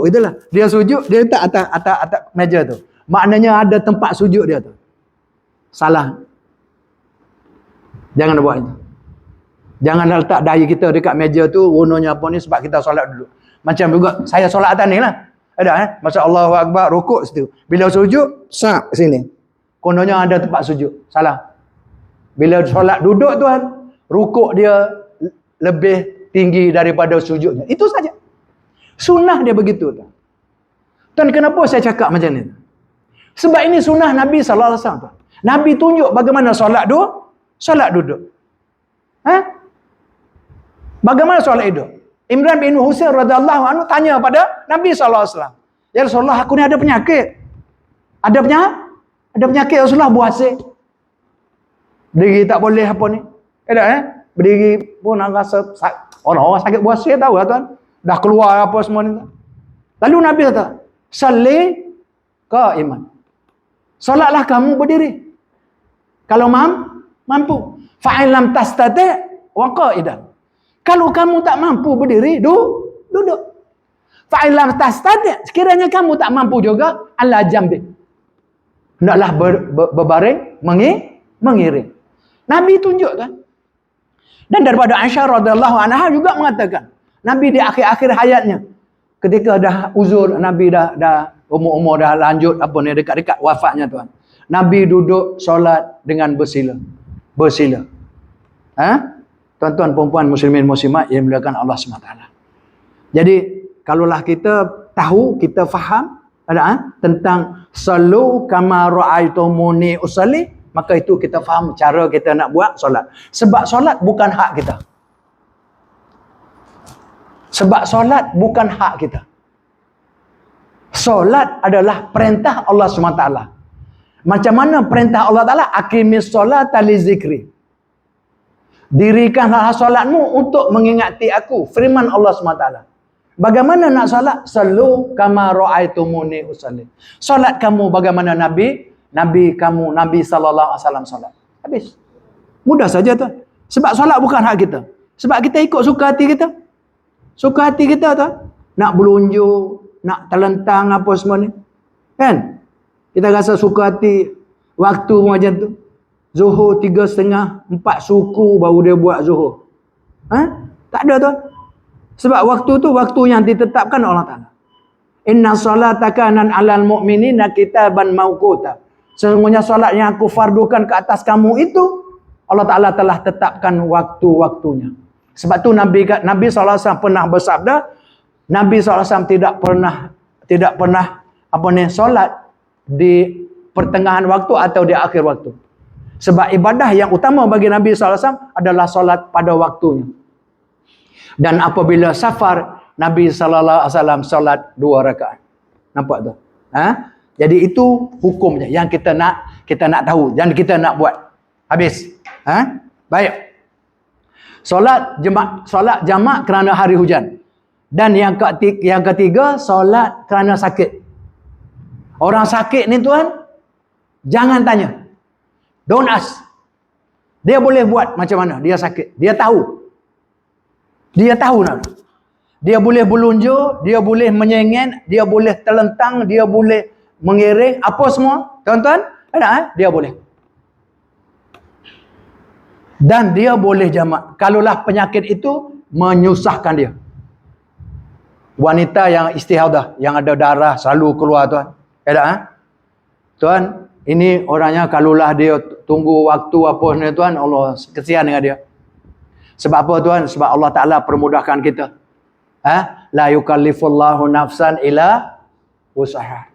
itulah. Dia sujud, dia letak atas meja tu. Maknanya ada tempat sujud dia tu. Salah. Jangan buat itu. Jangan letak dahi kita dekat meja tu, gunanya apa ni sebab kita solat dulu. Macam juga saya solat atas ni lah. Ada masa Allahu Akbar rukuk situ. Bila sujud, sap sini. Kononnya ada tempat sujud. Salah. Bila solat duduk tuan, rukuk dia lebih tinggi daripada sujudnya. Itu saja. Sunnah dia begitu tuan. Tuan, kenapa saya cakap macam ni? Sebab ini sunnah Nabi SAW tuan. Nabi tunjuk bagaimana solat duduk. Bagaimana solat duduk? Imran bin Husain radhiyallahu anhu tanya pada Nabi SAW. Ya Rasulullah, aku ni ada penyakit. Ada penyakit Rasulullah, buasir. Berdiri tak boleh apa ni. Berdiri pun rasa orang sakit buasir tahu lah tuan. Dah keluar apa semua ni. Lalu Nabi kata, salli qaiman. Solatlah kamu berdiri. Kalau mampu. Fa'in lam tastati' wa qa'idan. Kalau kamu tak mampu berdiri, duduk. Fa'in lam tastati', sekiranya kamu tak mampu juga, ala jambi. Hendaklah berbaring, mengiring. Nabi tunjuk kan. Dan daripada Aisyah radhiyallahu anha juga mengatakan, Nabi di akhir-akhir hayatnya, ketika dah uzur, Nabi dah umur dah lanjut dekat-dekat wafatnya tuan. Nabi duduk solat dengan bersila. Tuan-tuan perempuan muslimin muslimat yang dimuliakan Allah SWT. Jadi kalaulah kita tahu, kita faham tentang sallu kama ra'aitumuni usalli, maka itu kita faham cara kita nak buat solat. Sebab solat bukan hak kita. Solat adalah perintah Allah SWT. Macam mana perintah Allah Ta'ala? Aqimis solata li zikri. Dirikanlah solatmu untuk mengingati aku. Firman Allah SWT. Bagaimana nak solat? Sallu kama ra'aitumuni usalli. Solat kamu bagaimana Nabi sallallahu alaihi wasallam solat. Habis. Mudah saja tuan. Sebab solat bukan hak kita. Sebab kita ikut suka hati kita. Suka hati kita tuan. Nak berunjuk, nak terlentang apa semua ni. Kan? Kita rasa suka hati waktu macam tu. Zuhur 3.30, 4 suku baru dia buat zuhur. Tak ada tuan. Sebab waktu tu waktu yang ditetapkan Allah Ta'ala. Inna salata kanan alal mu'minina kitaban mawquta. Sesungguhnya solat yang aku fardukan ke atas kamu itu, Allah Ta'ala telah tetapkan waktu-waktunya. Sebab tu Nabi SAW pernah bersabda, Nabi SAW tidak pernah solat di pertengahan waktu atau di akhir waktu. Sebab ibadah yang utama bagi Nabi SAW adalah solat pada waktunya. Dan apabila safar, Nabi SAW solat 2 rakaat. Nampak tu? Jadi itu hukumnya yang kita nak tahu dan kita nak buat. Habis. Baik. Solat jamak kerana hari hujan. Dan yang ketiga, solat kerana sakit. Orang sakit ni tuan, jangan tanya. Don't ask. Dia boleh buat macam mana? Dia sakit. Dia tahu. Dia boleh berlunjuk, dia boleh menyengit, dia boleh terlentang, dia boleh mengiring, apa semua. Tuan-tuan, ada dia boleh. Dan dia boleh jamak. Kalaulah penyakit itu menyusahkan dia. Wanita yang istihadah, yang ada darah selalu keluar tuan. Ada Tuan, ini orangnya kalaulah dia tunggu waktu apa ni tuan, Allah kesian dengan dia. Sebab apa tuan? Sebab Allah Ta'ala permudahkan kita. La yukallifullahu nafsan ila usaha.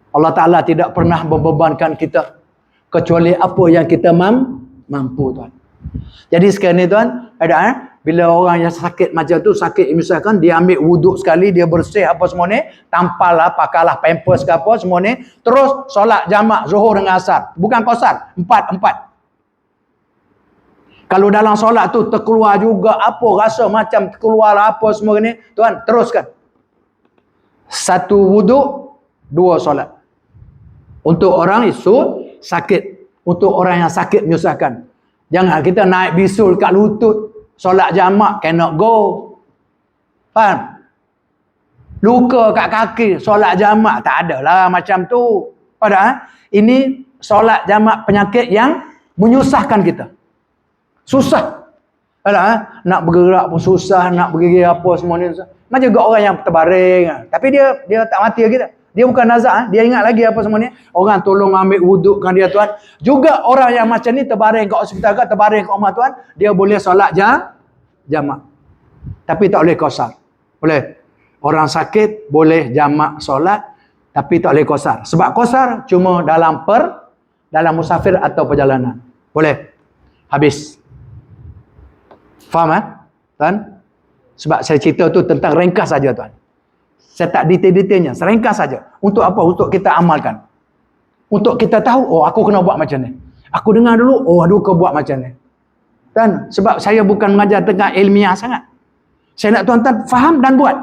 Allah Ta'ala tidak pernah membebankan kita kecuali apa yang kita mampu tuan. Jadi sekarang ni tuan, bila orang yang sakit macam tu, sakit misalkan dia ambil wuduk sekali, dia bersih apa semua ni, tampal lah, pakailah pampers ke apa semua ni, terus solat jamak zuhur dengan asar. Bukan qasar, 4. Kalau dalam solat tu terkeluar juga apa rasa macam terkeluar apa semua ni, tuan teruskan. 1 wuduk, 2 solat. Untuk orang isu sakit, untuk orang yang sakit menyusahkan. Jangan kita naik bisul kat lutut, solat jamak cannot go. Faham? Luka kat kaki, solat jamak tak adalah macam tu. Padahal ini solat jamak penyakit yang menyusahkan kita. Susah. Nak bergerak pun susah, nak bergigit apa semua ni susah. Macam juga orang yang terbaring. Tapi dia tak mati lagi tak. Dia bukan nazak, dia ingat lagi apa semua ni. Orang tolong ambil wudukkan dia tuan. Juga orang yang macam ni terbaring kat hospital ke, terbaring kat rumah tuan, dia boleh solat jamak. Tapi tak boleh qasar. Boleh. Orang sakit boleh jamak solat, tapi tak boleh qasar. Sebab qasar cuma dalam musafir atau perjalanan. Boleh. Habis. Faham tuan? Sebab saya cerita tu tentang ringkas saja tuan. Saya tak detail-detailnya, ringkas saja. Untuk apa? Untuk kita amalkan. Untuk kita tahu, aku kena buat macam ni. Aku dengar dulu, aku buat macam ni. Dan sebab saya bukan mengajar tengah ilmiah sangat. Saya nak tuan-tuan faham dan buat.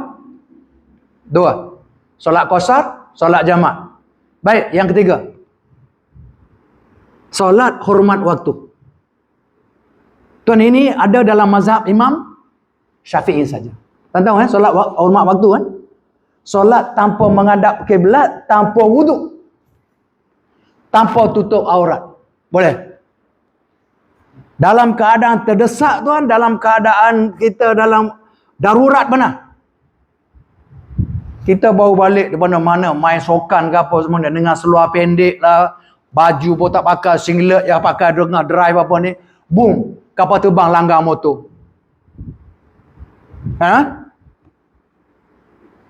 2. Solat qasar, solat jamak. Baik, yang ketiga. Solat hormat waktu. Tuan, ini ada dalam mazhab Imam Syafi'i saja. Tuan tahu solat hormat waktu kan? Solat tanpa menghadap kiblat, tanpa wuduk, tanpa tutup aurat. Boleh. Dalam keadaan terdesak tuan, dalam keadaan kita dalam darurat benar. Kita baru balik di mana-mana, main sokan ke apa semua, dengan seluar pendek lah, baju pun tak pakai, singlet yang pakai dengan drive apa ni, boom, kapal terbang langgar motor.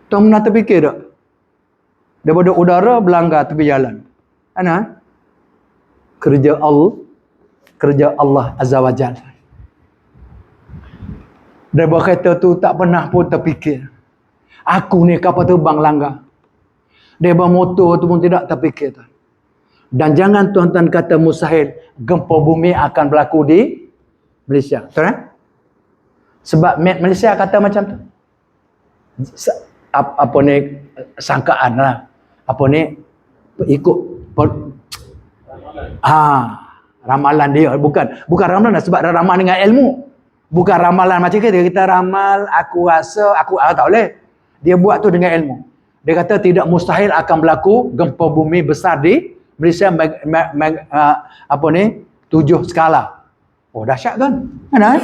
Tuan pernah terfikir tak? Daripada udara berlanggar tepi jalan. Kerja Allah Azza wa Jalla. Daripada kereta tu tak pernah pun terfikir. Aku ni kapal terbang langgar. Daripada motor tu pun tidak terfikir. Dan jangan tuan-tuan kata mustahil gempa bumi akan berlaku di Malaysia. Betul kan? Sebab Malaysia kata macam tu. Apa ni sangkaan lah. Apa ni ikut ramalan dia. Bukan ramalan sebab ramal dengan ilmu. Bukan ramalan macam kita ramal, aku rasa, tak boleh. Dia buat tu dengan ilmu. Dia kata tidak mustahil akan berlaku gempa bumi besar di Malaysia 7 skala. Oh dahsyat kan? Mana?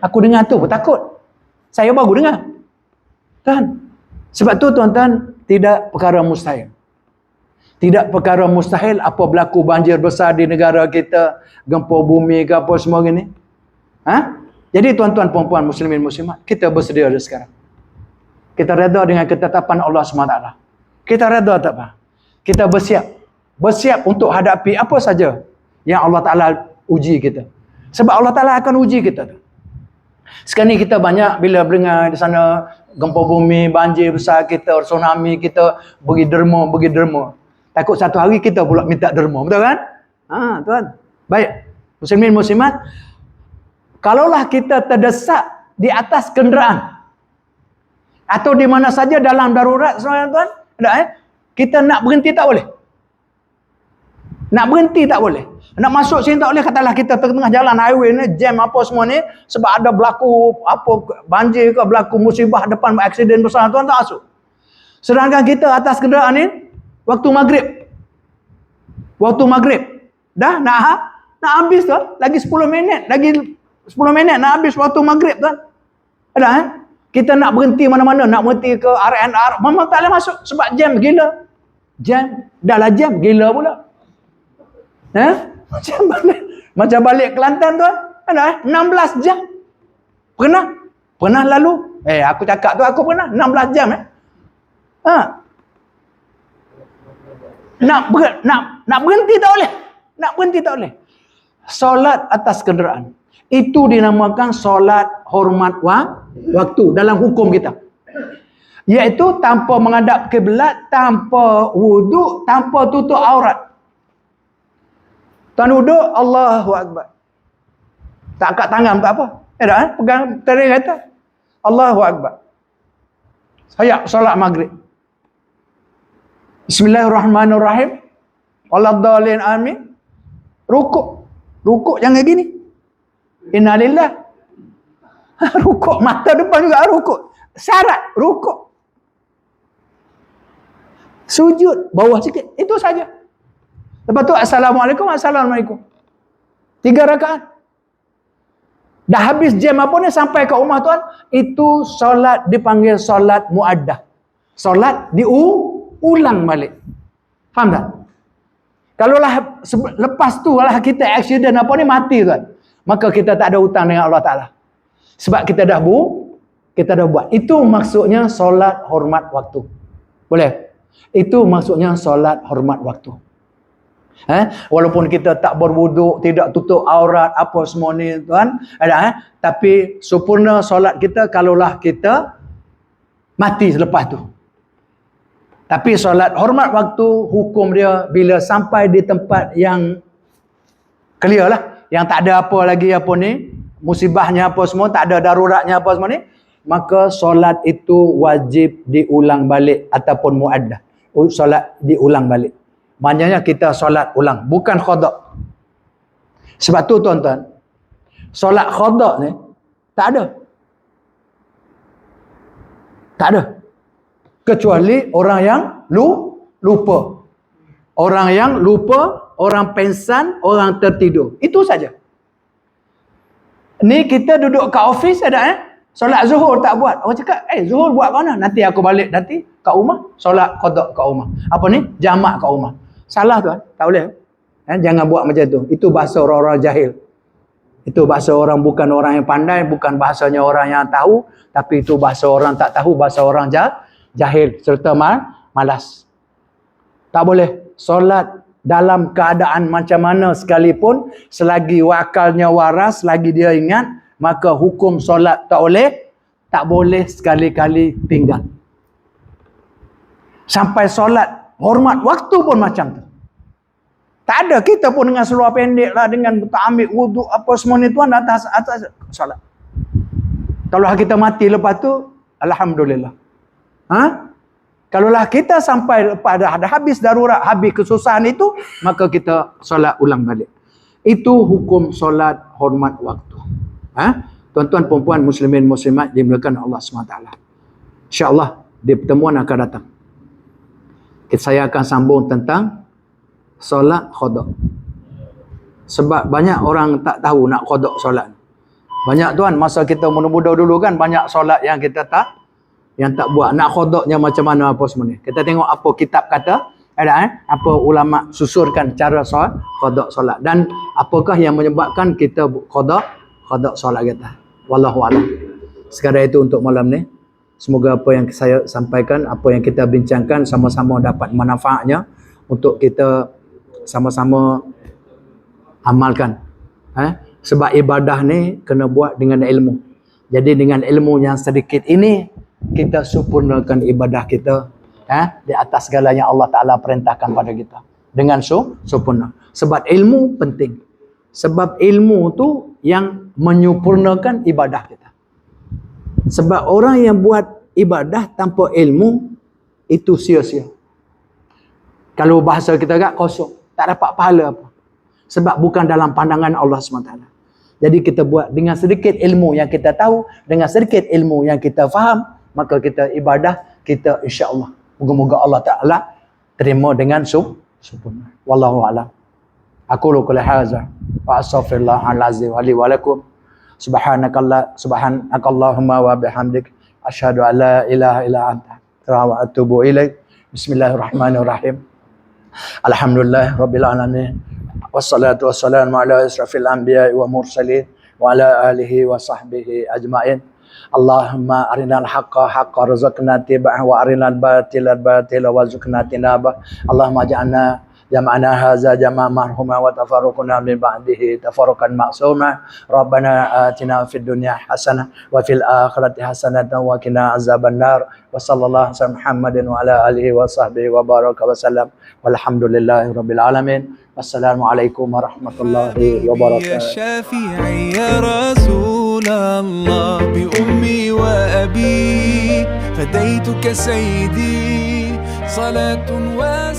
Aku dengar tu pun takut. Saya baru dengar. Kan? Sebab tu tuan-tuan, tidak perkara mustahil. Tidak perkara mustahil apa berlaku banjir besar di negara kita, gempa bumi ke apa semua gini. Jadi tuan-tuan puan-puan muslimin muslimat, kita bersedia dah sekarang. Kita reda dengan ketetapan Allah SWT. Kita reda tak apa? Kita bersiap. Bersiap untuk hadapi apa saja yang Allah Ta'ala uji kita. Sebab Allah Ta'ala akan uji kita. Sekarang ni kita banyak bila dengar di sana gempa bumi, banjir besar, kita tsunami, kita pergi derma. Takut satu hari kita pula minta derma. Betul kan? Tuan. Baik. Muslimin muslimat, kalaulah kita terdesak di atas kenderaan atau di mana saja dalam darurat, tuan, kita nak berhenti tak boleh. Nak berhenti tak boleh. Nak masuk sini tak boleh. Katalah kita tengah jalan highway ni, jam apa semua ni, sebab ada berlaku apa banjir ke, berlaku musibah depan, aksiden besar, tuan tak masuk. Sedangkan kita atas kenderaan ni waktu maghrib. Dah nak habis tu, lagi 10 minit nak habis waktu maghrib tuan. Ada kita nak berhenti mana-mana, nak berhenti ke RNR, memang tak boleh masuk sebab jam gila. Dah lah jam gila pula. Macam balik Kelantan tuan. Ada 16 jam. Pernah lalu. Aku cakap tu aku pernah 16 jam Nak berhenti tak boleh. Solat atas kenderaan itu dinamakan solat hormat waktu dalam hukum kita, iaitu tanpa menghadap kiblat, tanpa wuduk, tanpa tutup aurat. Tuan duduk, Allahu Akbar, tak angkat tangan tak apa, pegang teri kata Allahu Akbar, saya solat maghrib, Bismillahirrahmanirrahim, waladhdallin amin. Rukuk jangan gini. Innalillah. Rukuk mata depan juga rukuk. Syarat rukuk. Sujud bawah sikit. Itu saja. Lepas tu assalamualaikum. 3 rakaat. Dah habis jam apa ni sampai ke rumah tuan, itu solat dipanggil solat muaddah. Solat diulang balik. Faham tak? Kalaulah lepas tu lah kita accident apa ni mati tuan, maka kita tak ada hutang dengan Allah Ta'ala. Sebab kita dah buat. Itu maksudnya solat hormat waktu. Boleh? Itu maksudnya solat hormat waktu. Walaupun kita tak berwuduk, tidak tutup aurat, apa semua ni tuan, tapi sempurna solat kita kalaulah kita mati selepas tu. Tapi solat hormat waktu, hukum dia bila sampai di tempat yang clear lah, yang tak ada apa lagi apa ni, musibahnya apa semua, tak ada daruratnya apa semua ni, maka solat itu wajib diulang balik ataupun muaddah. Solat diulang balik. Maknanya kita solat ulang, bukan qada. Sebab tu tuan-tuan, solat qada ni tak ada. Kecuali orang yang lupa. Orang yang lupa, orang pengsan, orang tertidur. Itu saja. Ni kita duduk kat office solat zuhur tak buat. Orang cakap, zuhur buat kat mana? Nanti aku balik nanti kat rumah, solat qada kat rumah. Apa ni? Jamak kat rumah. Salah tuan, tak boleh. Jangan buat macam tu. Itu bahasa orang-orang jahil. Itu bahasa orang, bukan orang yang pandai, bukan bahasanya orang yang tahu, tapi itu bahasa orang tak tahu, bahasa orang jahil serta malas. Tak boleh. Solat dalam keadaan macam mana sekalipun, selagi wakalnya waras, selagi dia ingat, maka hukum solat tak boleh sekali-kali tinggal. Sampai solat hormat waktu pun macam tu. Tak ada, kita pun dengan seluar pendek lah, dengan tak ambil wuduk apa semua ni tuan, atas solat. Kalau kita mati lepas tu, alhamdulillah. Kalaulah kita sampai pada ada habis darurat, habis kesusahan itu, maka kita solat ulang balik. Itu hukum solat hormat waktu. Tuan-tuan perempuan muslimin muslimat dimuliakan Allah SWT. InsyaAllah di pertemuan akan datang, saya akan sambung tentang solat qada. Sebab banyak orang tak tahu nak qada solat. Banyak tuan, masa kita muda-muda dulu kan, banyak solat yang kita tak buat. Nak qadanya macam mana apa semua ni. Kita tengok apa kitab kata, apa ulama susurkan cara qada solat, dan apakah yang menyebabkan kita qada solat kita. Wallahu a'lam. Sekadar itu untuk malam ni. Semoga apa yang saya sampaikan, apa yang kita bincangkan sama-sama dapat manfaatnya untuk kita sama-sama amalkan. Sebab ibadah ni kena buat dengan ilmu. Jadi dengan ilmu yang sedikit ini, kita sempurnakan ibadah kita di atas segala yang Allah Ta'ala perintahkan pada kita. Dengan sempurna. Sebab ilmu penting. Sebab ilmu tu yang menyempurnakan ibadah kita. Sebab orang yang buat ibadah tanpa ilmu, itu sia-sia. Kalau bahasa kita agak kosong, tak dapat pahala apa. Sebab bukan dalam pandangan Allah SWT. Jadi kita buat dengan sedikit ilmu yang kita tahu, dengan sedikit ilmu yang kita faham, maka kita ibadah kita insya-Allah. Moga-moga Allah Ta'ala terima dengan sempurna. Wallahu a'lam. Aqulu qawli hadza wa astaghfirullahal azim wa li wa lakum. Subhanakallahumma wa bihamdik asyhadu an la ilaha illa anta wa atubu ilaik. Bismillahirrahmanirrahim. Alhamdulillah rabbil alamin. Wassalatu wassalamu ala asrafil anbiya'i wa mursalin wa ala alihi wa sahbihi ajma'in. Allahumma arinal haqqa haqqa warzuqna tiba'ah wa arinal batila batila warzuqna tinabah. Allahumma ja'alna jama'na hadza jama'a marhuma wa tafarruqna min ba'dihi tafarruqan ma'suma. Rabbana atina fid dunya hasanah wa fil akhirati hasanah wa qina azabannar. Wa sallallahu alaihi Muhammadin wa ala alihi wa sahbihi wa baraka wa sallam. Walhamdulillahi rabbil alamin. Wassalamualaikum warahmatullahi wabarakatuh. Ya Syafi'i ya Rasulullah bi ummi wa abi fadaituka sayyidi salatun wa